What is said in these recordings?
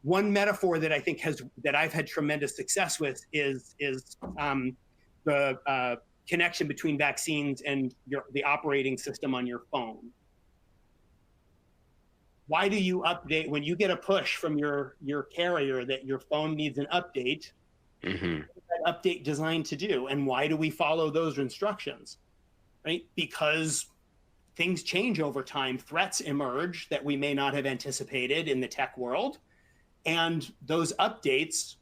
One metaphor that I think that I've had tremendous success with is the connection between vaccines and the operating system on your phone. Why do you update when you get a push from your carrier that your phone needs an update? Mm-hmm. What is that update designed to do, and why do we follow those instructions? Right? Because things change over time. Threats emerge that we may not have anticipated in the tech world, and those updates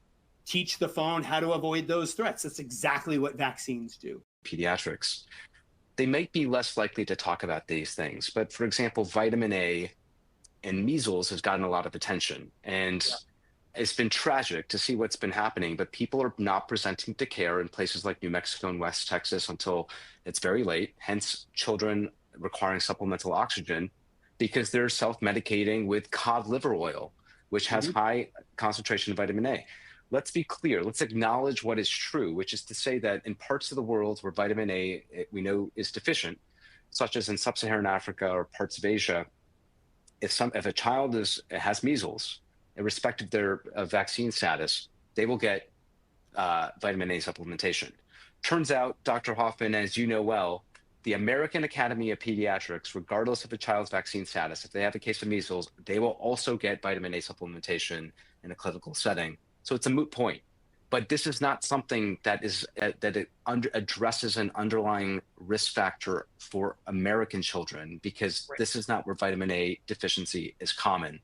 teach the phone how to avoid those threats. That's exactly what vaccines do. Pediatrics, they might be less likely to talk about these things, but for example, vitamin A and measles has gotten a lot of attention, and Yeah. it's been tragic to see what's been happening, but people are not presenting to care in places like New Mexico and West Texas until it's very late, hence children requiring supplemental oxygen because they're self-medicating with cod liver oil, which has Mhm. high concentration of vitamin A. Let's be clear, let's acknowledge what is true, which is to say that in parts of the world where vitamin A we know is deficient, such as in sub-Saharan Africa or parts of Asia, if a child has measles, irrespective of their vaccine status, they will get vitamin A supplementation. Turns out, Dr. Hoffman, as you know well, the American Academy of Pediatrics, regardless of a child's vaccine status, if they have a case of measles, they will also get vitamin A supplementation in a clinical setting. So it's a moot point. But this is not something that addresses an underlying risk factor for American children, because Right. this is not where vitamin A deficiency is common.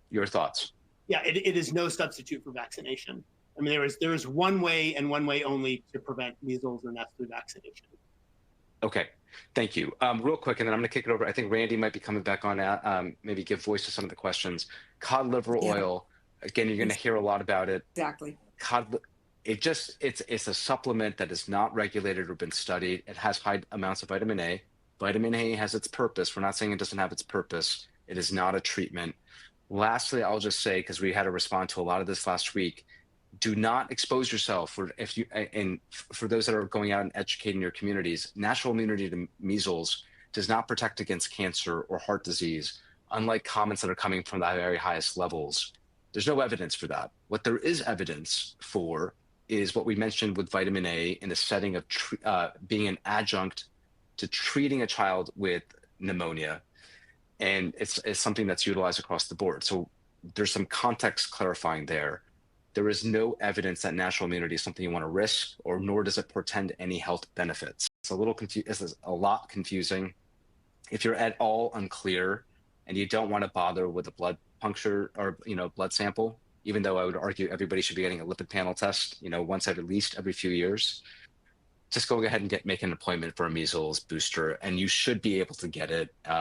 Your thoughts? Yeah, it is no substitute for vaccination. I mean, there is one way and one way only to prevent measles, and that's through vaccination. Okay, thank you. Real quick, and then I'm going to kick it over. I think Randy might be coming back on, maybe give voice to some of the questions. Cod liver Yeah, oil, again, you're going to hear a lot about it. exactly. Cod, it's a supplement that is not regulated or been studied. It has high amounts of vitamin A. Vitamin A has its purpose. We're not saying it doesn't have its purpose. It is not a treatment. Lastly, I'll just say, because we had to respond to a lot of this last week, do not expose yourself for those that are going out and educating your communities. Natural immunity to measles does not protect against cancer or heart disease, unlike comments that are coming from the very highest levels. There's no evidence for that. What there is evidence for is what we mentioned with vitamin A in the setting of being an adjunct to treating a child with pneumonia. And it's something that's utilized across the board. So there's some context clarifying there. There is no evidence that natural immunity is something you want to risk, or nor does it portend any health benefits. It's a lot confusing. If you're at all unclear and you don't want to bother with a blood puncture or blood sample, even though I would argue everybody should be getting a lipid panel test, once at least every few years, just go ahead and make an appointment for a measles booster, and you should be able to get it.